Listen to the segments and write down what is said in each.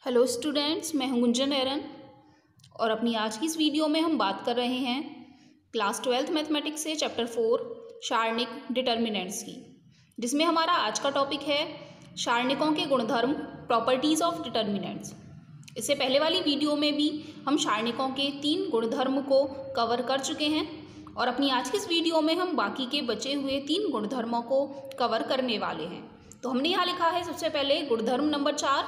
Hello students, मैं हूं गुंजन एरन और अपनी आज की इस वीडियो में हम बात कर रहे हैं क्लास 12th मैथमेटिक्स से चैप्टर 4 सारणिक डिटर्मिनेंट्स की, जिसमें हमारा आज का टॉपिक है सारणिकों के गुणधर्म, प्रॉपर्टीज़ ऑफ डिटर्मिनेंट्स। इससे पहले वाली वीडियो में भी हम सारणिकों के 3 गुणधर्म को कवर कर चुके हैं और अपनी आज की इस वीडियो में हम बाकी के बचे हुए 3 गुणधर्मों को कवर करने वाले हैं। तो हमने यहाँ लिखा है सबसे पहले गुणधर्म नंबर 4,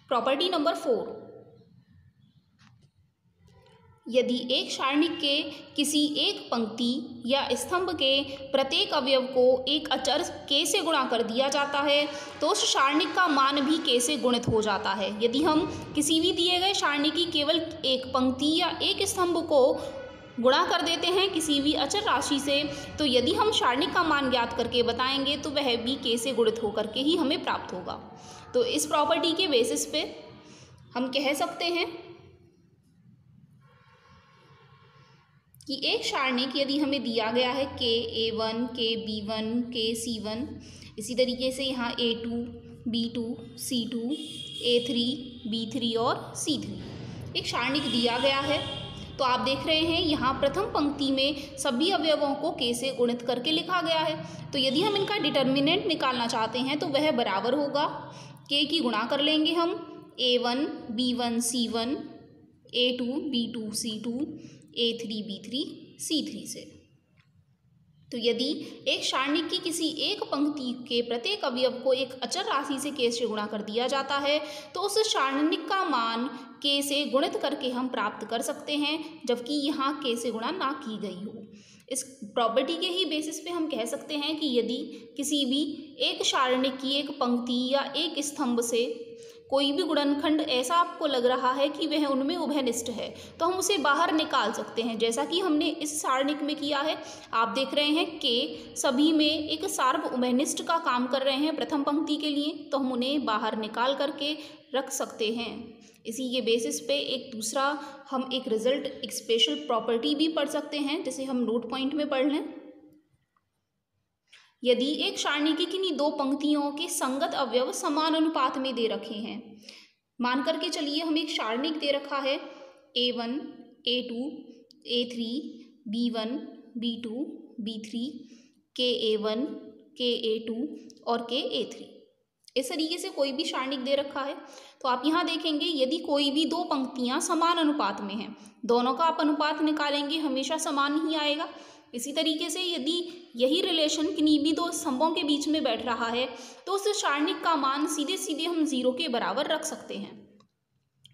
प्रॉपर्टी नंबर 4। यदि एक सारणिक के किसी एक पंक्ति या स्तंभ के प्रत्येक अवयव को एक अचर k से गुणा कर दिया जाता है तो उस सारणिक का मान भी k से गुणित हो जाता है। यदि हम किसी भी दिए गए सारणिक की केवल एक पंक्ति या एक स्तंभ को गुणा कर देते हैं किसी भी अचर राशि से, तो यदि हम सारणिक का मान ज्ञात करके बताएंगे तो वह भी k से गुणित होकर के ही हमें प्राप्त होगा। तो इस प्रॉपर्टी के बेसिस पे हम कह सकते हैं कि एक सारणिक यदि हमें दिया गया है k a1, k b1, k c1, इसी तरीके से यहाँ a2, b2, c2, a3, b3 और c3 एक सारणिक दिया गया है। तो आप देख रहे हैं यहाँ प्रथम पंक्ति में सभी अवयवों को k से गुणित करके लिखा गया है। तो यदि हम इनका डिटर्मिनेंट निकालना चाहते हैं तो वह बराबर होगा k की गुणा कर लेंगे हम a1, b1, c1, a2, b2, c2, a3, b3, c3 से। तो यदि एक सारणिक की किसी एक पंक्ति के प्रत्येक अवयव को एक अचर राशि से k से गुणा कर दिया जाता है तो उस सारणिक का मान k से गुणित करके हम प्राप्त कर सकते हैं, जबकि यहाँ k से गुणा ना की गई हो। इस प्रॉपर्टी के ही बेसिस पे हम कह सकते हैं कि यदि किसी भी एक सारणिक की एक पंक्ति या एक स्तंभ से कोई भी गुणनखंड ऐसा आपको लग रहा है कि वह उनमें उभयनिष्ठ है तो हम उसे बाहर निकाल सकते हैं, जैसा कि हमने इस सारणिक में किया है। आप देख रहे हैं कि सभी में एक सार्व उभयनिष्ठ का काम कर रहे हैं प्रथम पंक्ति के लिए, तो हम उन्हें बाहर निकाल करके रख सकते हैं। इसी के बेसिस पे एक दूसरा हम एक रिजल्ट, एक स्पेशल प्रॉपर्टी भी पढ़ सकते हैं, जिसे हम नोट पॉइंट में पढ़ लें। यदि एक सारणी की किन्हीं दो पंक्तियों के संगत अवयव समान अनुपात में दे रखे हैं, मान करके चलिए हम एक सारणिक दे रखा है a1, a2, a3, b1, b2, b3, ka1, ka2 और ka3, इस तरीके से कोई भी सारणिक दे रखा है। तो आप यहाँ देखेंगे यदि कोई भी दो पंक्तियाँ समान अनुपात में हैं, दोनों का आप अनुपात निकालेंगे हमेशा समान ही आएगा। इसी तरीके से यदि यही रिलेशन किन्हीं भी दो स्तंभों के बीच में बैठ रहा है तो उस सारणिक का मान सीधे सीधे हम 0 के बराबर रख सकते हैं।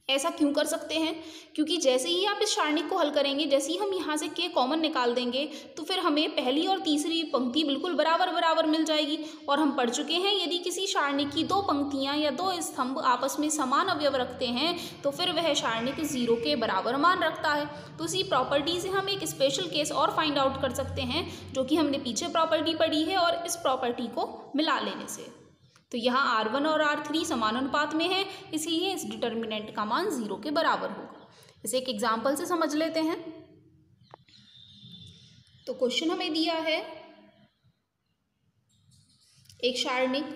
ऐसा क्यों कर सकते हैं? क्योंकि जैसे ही आप इस सारणिक को हल करेंगे, जैसे ही हम यहाँ से k कॉमन निकाल देंगे तो फिर हमें पहली और तीसरी पंक्ति बिल्कुल बराबर बराबर मिल जाएगी। और हम पढ़ चुके हैं यदि किसी सारणिक की दो पंक्तियाँ या दो स्तंभ आपस में समान अवयव रखते हैं तो फिर वह सारणिक 0 के बराबर मान रखता है। तो इसी प्रॉपर्टी से हम एक स्पेशल केस और फाइंड आउट कर सकते हैं, जो कि हमने पीछे प्रॉपर्टी पढ़ी है, और इस प्रॉपर्टी को मिला लेने से। तो यहाँ R1 और R3 समान अनुपात में है, इसलिए इस डिटर्मिनेंट का मान 0 के बराबर होगा। इसे एक एग्जाम्पल से समझ लेते हैं। तो क्वेश्चन हमें दिया है एक सारणिक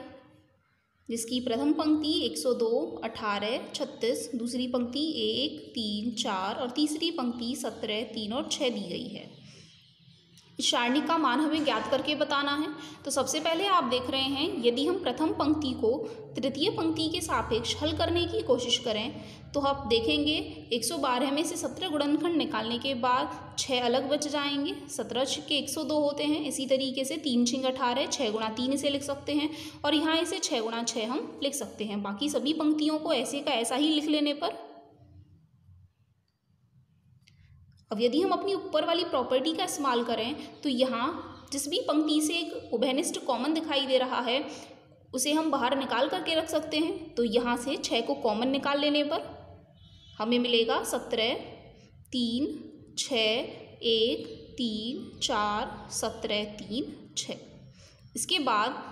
जिसकी प्रथम पंक्ति 102, 18, 36, दूसरी पंक्ति 1, 3, 4 और तीसरी पंक्ति 17, 3 और 6 दी गई है। इस सारणिक का मान हमें ज्ञात करके बताना है। तो सबसे पहले आप देख रहे हैं यदि हम प्रथम पंक्ति को तृतीय पंक्ति के सापेक्ष हल करने की कोशिश करें तो आप देखेंगे 112 में से 17 गुणनखंड निकालने के बाद 6 अलग बच जाएंगे। 17 के 102 होते हैं। इसी तरीके से 3 6 18, 6 गुणा 3 इसे लिख सकते हैं और यहाँ इसे 6 गुणा 6 हम लिख सकते हैं। बाकी सभी पंक्तियों को ऐसे का ऐसा ही लिख लेने पर अब यदि हम अपनी ऊपर वाली प्रॉपर्टी का इस्तेमाल करें तो यहाँ जिस भी पंक्ति से एक उभयनिष्ठ कॉमन दिखाई दे रहा है उसे हम बाहर निकाल करके रख सकते हैं। तो यहाँ से 6 को कॉमन निकाल लेने पर हमें मिलेगा 17, 3, 6, 1, 3, 4, 17, 3, 6। इसके बाद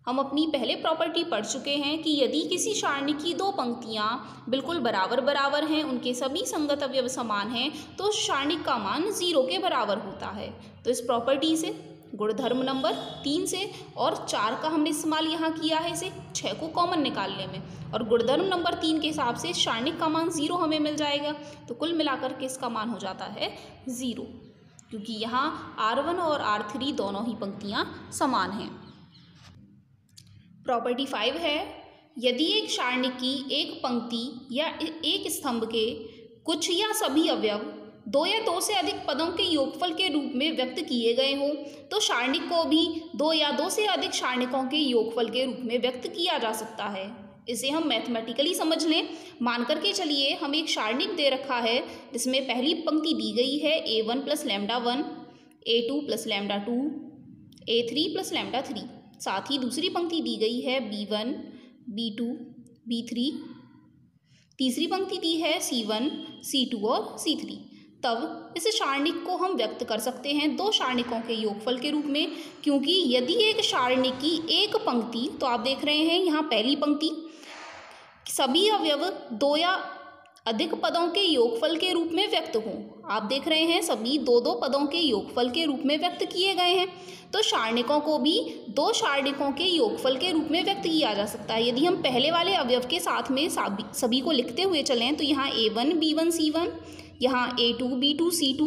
हम अपनी पहले प्रॉपर्टी पढ़ चुके हैं कि यदि किसी सारणी की दो पंक्तियाँ बिल्कुल बराबर बराबर हैं, उनके सभी संगत अवयव समान हैं, तो उस सारणी का मान 0 के बराबर होता है। तो इस प्रॉपर्टी से गुणधर्म नंबर 3 से, और 4 का हमने इस्तेमाल यहाँ किया है इसे 6 को कॉमन निकालने में, और गुणधर्म नंबर 3 के हिसाब से सारणिक का मान 0 हमें मिल जाएगा। तो कुल मिलाकर के इसका मान हो जाता है 0, क्योंकि यहाँ R1 और R3 दोनों ही पंक्तियाँ समान हैं। प्रॉपर्टी 5 है, यदि एक सारणी की एक पंक्ति या एक स्तंभ के कुछ या सभी अवयव 2 या 2 से अधिक पदों के योगफल के रूप में व्यक्त किए गए हों तो सारणिक को भी 2 या 2 से अधिक सारणिकों के योगफल के रूप में व्यक्त किया जा सकता है। इसे हम मैथमेटिकली समझ लें। मान करके चलिए हमें एक सारणिक दे रखा है जिसमें पहली पंक्ति दी गई है a1 + λ1, a2 + λ2, a3 + λ3। साथ ही दूसरी पंक्ति दी गई है b1, b2, b3। तीसरी पंक्ति दी है c1, c2 और c3। तब इस सारणिक को हम व्यक्त कर सकते हैं 2 सारणिकों के योगफल के रूप में, क्योंकि यदि एक सारणी की एक पंक्ति, तो आप देख रहे हैं यहाँ पहली पंक्ति, सभी अवयव 2 या अधिक पदों के योगफल के रूप में व्यक्त हों। आप देख रहे हैं सभी 2-2 पदों के योगफल के रूप में व्यक्त किए गए हैं, तो सारणिकों को भी 2 सारणिकों के योगफल के रूप में व्यक्त किया जा सकता है। यदि हम पहले वाले अवयव के साथ में सभी को लिखते हुए चलें तो यहाँ a1 b1 c1, यहाँ a2 b2 c2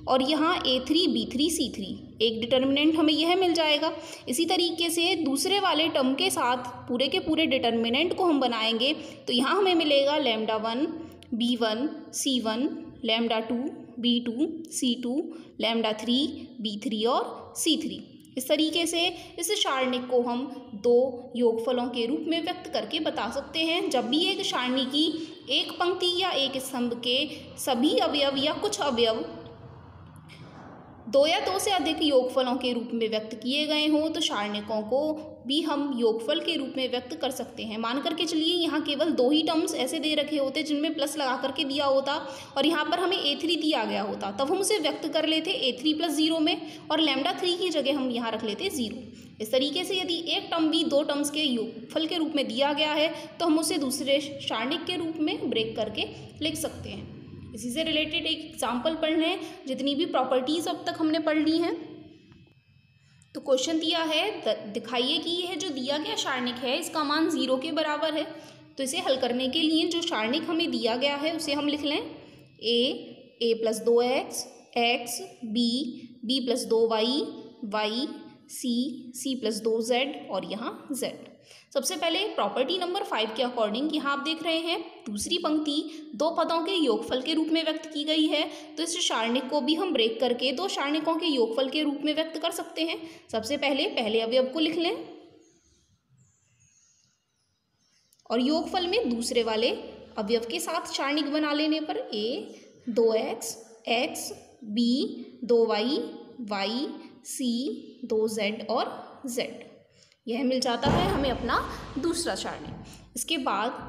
और यहाँ a3 b3 c3। एक डिटर्मिनेंट हमें यह मिल जाएगा। इसी तरीके से दूसरे वाले टर्म के साथ पूरे के पूरे डिटर्मिनेंट को हम बनाएंगे तो यहाँ हमें मिलेगा λ1 b1 c1, λ2 b2 c2, λ3 b3 और c3। इस तरीके से इस सारणिक को हम 2 योगफलों के रूप में व्यक्त करके बता सकते हैं। जब भी एक सारणी की एक पंक्ति या एक स्तंभ के सभी अवयव या कुछ अवयव 2 या 2 से अधिक योगफलों के रूप में व्यक्त किए गए हों तो सारणिकों को भी हम योगफल के रूप में व्यक्त कर सकते हैं। मान करके चलिए यहाँ केवल 2 ही टर्म्स ऐसे दे रखे होते जिनमें प्लस लगा करके दिया होता और यहाँ पर हमें a3 दिया गया होता, तब हम उसे व्यक्त कर लेते a3 + 0 में और λ3 की जगह हम यहाँ रख लेते 0। इस तरीके से यदि एक टर्म भी 2 टर्म्स के योगफल के रूप में दिया गया है तो हम उसे दूसरे सारणिक के रूप में ब्रेक करके लिख सकते हैं। इसी से रिलेटेड एक एग्जाम्पल पढ़ लें। जितनी भी प्रॉपर्टीज़ अब तक हमने पढ़ ली हैं, तो क्वेश्चन दिया है दिखाइए कि यह जो दिया गया सारणिक है इसका मान 0 के बराबर है। तो इसे हल करने के लिए जो सारणिक हमें दिया गया है उसे हम लिख लें a + 2x, x, b + 2y, y, c + 2z और यहाँ z। सबसे पहले प्रॉपर्टी नंबर 5 के अकॉर्डिंग यहाँ आप देख रहे हैं दूसरी पंक्ति 2 पदों के योगफल के रूप में व्यक्त की गई है, तो इस सारणिक को भी हम ब्रेक करके 2 सारणिकों के योगफल के रूप में व्यक्त कर सकते हैं। सबसे पहले अवयव को लिख लें और योगफल में दूसरे वाले अवयव के साथ सारणिक बना लेने पर a 2x, x, b 2y, y, c 2z और z, यह मिल जाता है हमें अपना दूसरा सारणिक। इसके बाद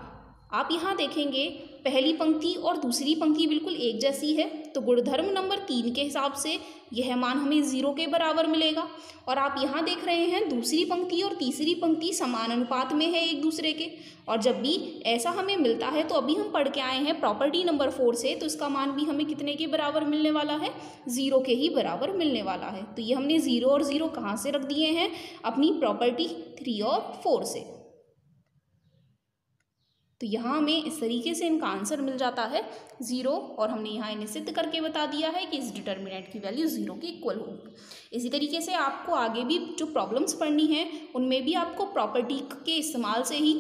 आप यहाँ देखेंगे पहली पंक्ति और दूसरी पंक्ति बिल्कुल एक जैसी है, तो गुणधर्म नंबर 3 के हिसाब से यह मान हमें 0 के बराबर मिलेगा। और आप यहाँ देख रहे हैं दूसरी पंक्ति और तीसरी पंक्ति समान अनुपात में है एक दूसरे के, और जब भी ऐसा हमें मिलता है तो अभी हम पढ़ के आए हैं प्रॉपर्टी नंबर 4 से, तो इसका मान भी हमें कितने के बराबर मिलने वाला है, 0 के ही बराबर मिलने वाला है। तो ये हमने 0 और 0 कहाँ से रख दिए हैं, अपनी प्रॉपर्टी 3 और 4 से। तो यहाँ हमें इस तरीके से इनका आंसर मिल जाता है 0, और हमने यहाँ इन्हें सिद्ध करके बता दिया है कि इस डिटर्मिनेंट की वैल्यू 0 के इक्वल होगी। इसी तरीके से आपको आगे भी जो प्रॉब्लम्स पढ़नी है उनमें भी आपको प्रॉपर्टी के इस्तेमाल से ही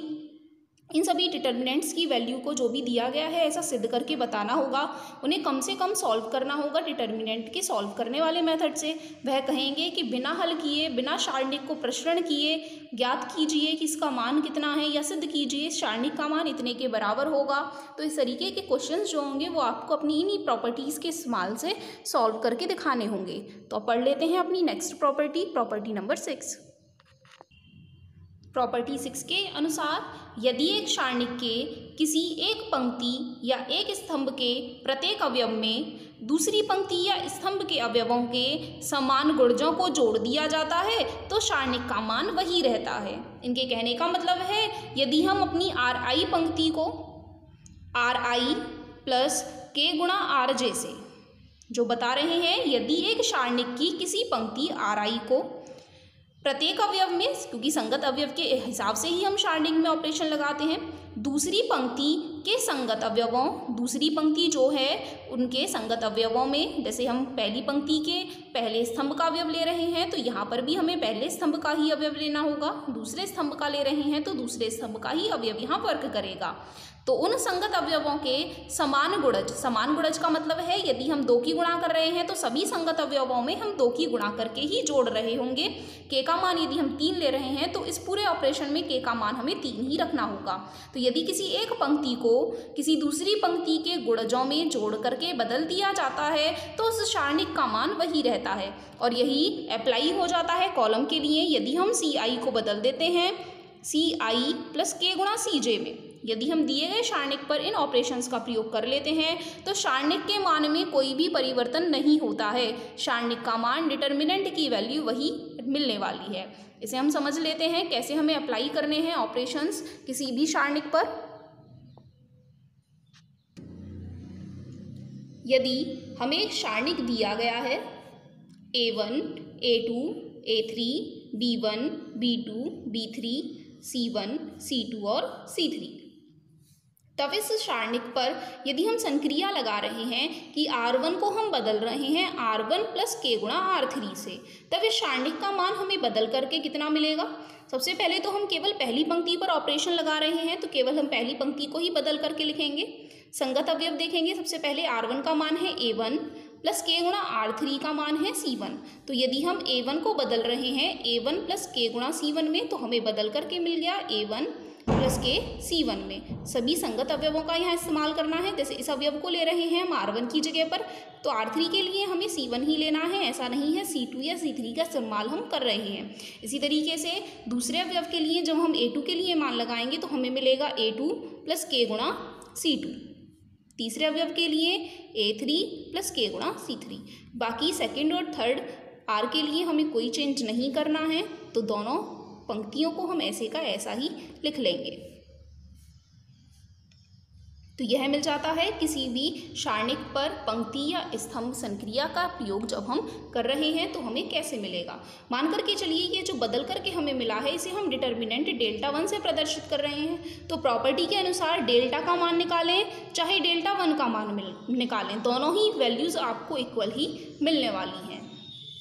इन सभी डिटर्मिनेंट्स की वैल्यू को जो भी दिया गया है ऐसा सिद्ध करके बताना होगा। उन्हें कम से कम सॉल्व करना होगा डिटर्मिनेंट के सॉल्व करने वाले मेथड से। वह कहेंगे कि बिना हल किए, बिना सारणिक को प्रश्न किए ज्ञात कीजिए कि इसका मान कितना है, या सिद्ध कीजिए सारणिक का मान इतने के बराबर होगा। तो इस तरीके के क्वेश्चंस जो होंगे वो आपको अपनी इन्हीं प्रॉपर्टीज़ के इस्तेमाल से सॉल्व करके दिखाने होंगे। तो पढ़ लेते हैं अपनी नेक्स्ट प्रॉपर्टी नंबर 6। प्रॉपर्टी 6 के अनुसार यदि एक सारणिक के किसी एक पंक्ति या एक स्तंभ के प्रत्येक अवयव में दूसरी पंक्ति या स्तंभ के अवयवों के समान गुणजों को जोड़ दिया जाता है तो सारणिक का मान वही रहता है। इनके कहने का मतलब है यदि हम अपनी Ri पंक्ति को Ri + k × Rj से जो बता रहे हैं यदि एक सारणिक की किसी पंक्ति Ri को प्रत्येक अवयव में, क्योंकि संगत अवयव के हिसाब से ही हम सारणिक में ऑपरेशन लगाते हैं, दूसरी पंक्ति के संगत अवयवों, दूसरी पंक्ति जो है उनके संगत अवयवों में, जैसे हम पहली पंक्ति के पहले स्तंभ का अवयव ले रहे हैं तो यहाँ पर भी हमें पहले स्तंभ का ही अवयव लेना होगा, दूसरे स्तंभ का ले रहे हैं तो दूसरे स्तंभ का ही अवयव यहाँ वर्क करेगा। तो उन संगत अवयवों के समान गुणज का मतलब है यदि हम 2 की गुणा कर रहे हैं तो सभी संगत अवयवों में हम 2 की गुणा करके ही जोड़ रहे होंगे। के का मान यदि हम 3 ले रहे हैं तो इस पूरे ऑपरेशन में के का मान हमें 3 ही रखना होगा। तो यदि किसी एक पंक्ति को किसी दूसरी पंक्ति के गुणजों में जोड़ करके बदल दिया जाता है तो उस सारणिक का मान वही रहता है, और यही अप्लाई हो जाता है कॉलम के लिए। यदि हम Ci को बदल देते हैं Ci प्लस के गुणा Cj में, यदि हम दिए गए सारणिक पर इन ऑपरेशंस का प्रयोग कर लेते हैं तो सारणिक के मान में कोई भी परिवर्तन नहीं होता है, सारणिक का मान डिटर्मिनेंट की वैल्यू वही मिलने वाली है। इसे हम समझ लेते हैं कैसे हमें अप्लाई करने हैं ऑपरेशंस किसी भी सारणिक पर। यदि हमें एक सारणिक दिया गया है A1, A2, A3, B1, B2, B3, C1, C2 और C3, तब इस सारणिक पर यदि हम संक्रिया लगा रहे हैं कि R1 को हम बदल रहे हैं R1 प्लस के गुणा R3 से, तब इस सारणिक का मान हमें बदल करके कितना मिलेगा। सबसे पहले तो हम केवल पहली पंक्ति पर ऑपरेशन लगा रहे हैं तो केवल हम पहली पंक्ति को ही बदल करके लिखेंगे। संगत अवयव देखेंगे, सबसे पहले R1 का मान है A1 प्लस के गुणा R3 का मान है C1। तो यदि हम A1 को बदल रहे हैं A1 प्लस के गुणा C1 में तो हमें बदल करके मिल गया A1 प्लस के C1 में। सभी संगत अवयवों का यहाँ इस्तेमाल करना है, जैसे इस अवयव को ले रहे हैं हम R1 की जगह पर तो R3 के लिए हमें C1 ही लेना है, ऐसा नहीं है C2 या C3 का इस्तेमाल हम कर रहे हैं। इसी तरीके से दूसरे अवयव के लिए जब हम A2 के लिए मान लगाएंगे तो हमें मिलेगा A2 प्लस के गुणा C2। तीसरे अवयव के लिए A3 प्लस के गुणा C3। बाकी सेकेंड और थर्ड R के लिए हमें कोई चेंज नहीं करना है, तो दोनों पंक्तियों को हम ऐसे का ऐसा ही लिख लेंगे। तो यह मिल जाता है किसी भी सारणिक पर पंक्ति या स्तंभ संक्रिया का प्रयोग जब हम कर रहे हैं तो हमें कैसे मिलेगा। मान करके चलिए ये जो बदल करके हमें मिला है इसे हम डिटर्मिनेंट डेल्टा 1 से प्रदर्शित कर रहे हैं, तो प्रॉपर्टी के अनुसार डेल्टा का मान निकालें चाहे डेल्टा 1 का मान निकालें, दोनों ही वैल्यूज़ आपको इक्वल ही मिलने वाली हैं।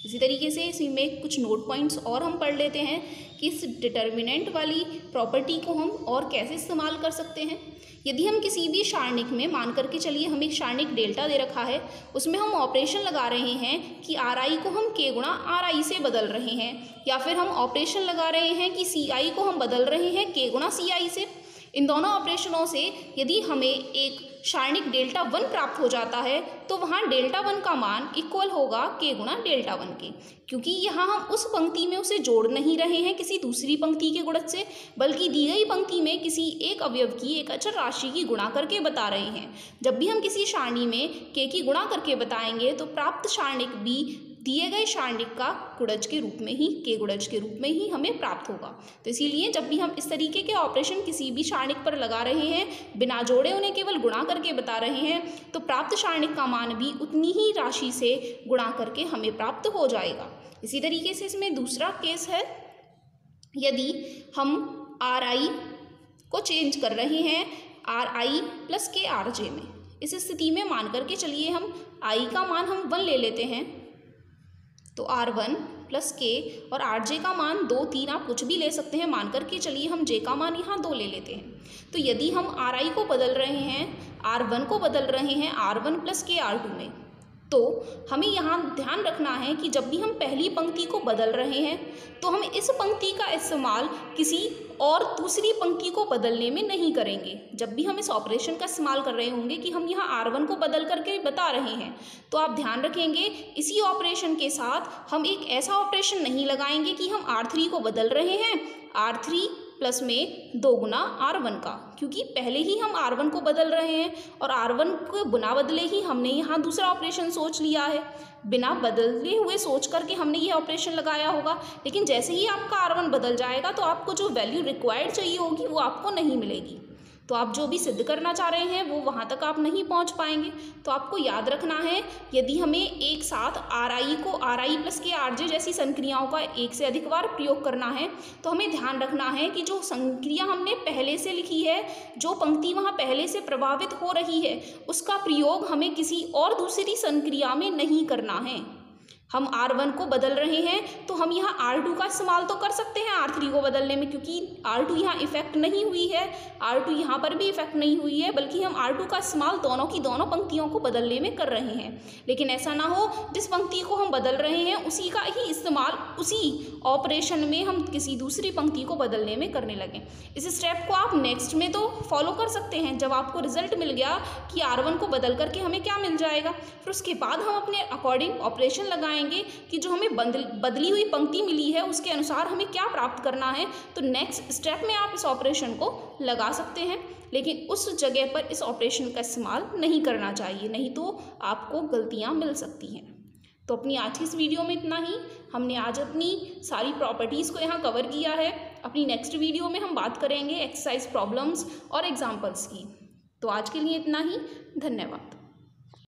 इसी तरीके से इसमें कुछ नोट पॉइंट्स और हम पढ़ लेते हैं कि इस डिटर्मिनेंट वाली प्रॉपर्टी को हम और कैसे इस्तेमाल कर सकते हैं। यदि हम किसी भी सारणिक में मान करके चलिए हमें एक सारणिक डेल्टा दे रखा है, उसमें हम ऑपरेशन लगा रहे हैं कि Ri को हम के गुणा Ri से बदल रहे हैं, या फिर हम ऑपरेशन लगा रहे हैं कि Ci को हम बदल रहे हैं के गुणा Ci से। इन दोनों ऑपरेशनों से यदि हमें एक सारणिक डेल्टा 1 प्राप्त हो जाता है तो वहाँ डेल्टा 1 का मान इक्वल होगा के गुणा डेल्टा 1 के, क्योंकि यहाँ हम उस पंक्ति में उसे जोड़ नहीं रहे हैं किसी दूसरी पंक्ति के गुणज से, बल्कि दी गई पंक्ति में किसी एक अवयव की एक अचर राशि की गुणा करके बता रहे हैं। जब भी हम किसी सारणी में के की गुणा करके बताएंगे तो प्राप्त सारणिक भी दिए गए सारणिक का गुणज के रूप में ही, के गुणज के रूप में ही हमें प्राप्त होगा। तो इसीलिए जब भी हम इस तरीके के ऑपरेशन किसी भी सारणिक पर लगा रहे हैं, बिना जोड़े उन्हें केवल गुणा करके बता रहे हैं, तो प्राप्त सारणिक का मान भी उतनी ही राशि से गुणा करके हमें प्राप्त हो जाएगा। इसी तरीके से इसमें दूसरा केस है, यदि हम Ri को चेंज कर रहे हैं Ri प्लस के Rj में। इस स्थिति में मान करके चलिए हम I का मान हम 1 ले लेते हैं, तो R1 प्लस के और Rj का मान 2, 3 आप कुछ भी ले सकते हैं। मान करके चलिए हम J का मान यहाँ 2 ले लेते हैं। तो यदि हम Ri को बदल रहे हैं, R1 को बदल रहे हैं R1 प्लस के R2 में, तो हमें यहाँ ध्यान रखना है कि जब भी हम पहली पंक्ति को बदल रहे हैं तो हम इस पंक्ति का इस्तेमाल किसी और दूसरी पंक्ति को बदलने में नहीं करेंगे। जब भी हम इस ऑपरेशन का इस्तेमाल कर रहे होंगे कि हम यहाँ R1 को बदल करके बता रहे हैं, तो आप ध्यान रखेंगे इसी ऑपरेशन के साथ हम एक ऐसा ऑपरेशन नहीं लगाएंगे कि हम R3 को बदल रहे हैं R3 प्लस में 2 गुना R1 का, क्योंकि पहले ही हम R1 को बदल रहे हैं और R1 को बिना बदले ही हमने यहाँ दूसरा ऑपरेशन सोच लिया है। बिना बदले हुए सोच करके हमने ये ऑपरेशन लगाया होगा, लेकिन जैसे ही आपका R1 बदल जाएगा तो आपको जो वैल्यू रिक्वायर्ड चाहिए होगी वो आपको नहीं मिलेगी। तो आप जो भी सिद्ध करना चाह रहे हैं वो वहाँ तक आप नहीं पहुँच पाएंगे। तो आपको याद रखना है, यदि हमें एक साथ RI को RI प्लस के RJ जैसी संक्रियाओं का एक से अधिक बार प्रयोग करना है तो हमें ध्यान रखना है कि जो संक्रिया हमने पहले से लिखी है, जो पंक्ति वहाँ पहले से प्रभावित हो रही है, उसका प्रयोग हमें किसी और दूसरी संक्रिया में नहीं करना है। हम R1 को बदल रहे हैं तो हम यहाँ R2 का इस्तेमाल तो कर सकते हैं R3 को बदलने में, क्योंकि R2 यहाँ इफेक्ट नहीं हुई है, R2 यहाँ पर भी इफेक्ट नहीं हुई है, बल्कि हम R2 का इस्तेमाल दोनों की दोनों पंक्तियों को बदलने में कर रहे हैं। लेकिन ऐसा ना हो जिस पंक्ति को हम बदल रहे हैं उसी का ही इस्तेमाल उसी ऑपरेशन में हम किसी दूसरी पंक्ति को बदलने में करने लगें। इस स्टेप को आप नेक्स्ट में तो फॉलो कर सकते हैं। जब आपको रिजल्ट मिल गया कि R1 को बदल करके हमें क्या मिल जाएगा, फिर उसके बाद हम अपने अकॉर्डिंग ऑपरेशन लगाएंगे कि जो हमें बदली हुई पंक्ति मिली है उसके अनुसार हमें क्या प्राप्त करना है। तो नेक्स्ट स्टेप में आप इस ऑपरेशन को लगा सकते हैं, लेकिन उस जगह पर इस ऑपरेशन का इस्तेमाल नहीं करना चाहिए, नहीं तो आपको गलतियां मिल सकती हैं। तो अपनी आज की इस वीडियो में इतना ही। हमने आज अपनी सारी प्रॉपर्टीज़ को यहाँ कवर किया है। अपनी नेक्स्ट वीडियो में हम बात करेंगे एक्सरसाइज प्रॉब्लम्स और एग्जाम्पल्स की। तो आज के लिए इतना ही। धन्यवाद।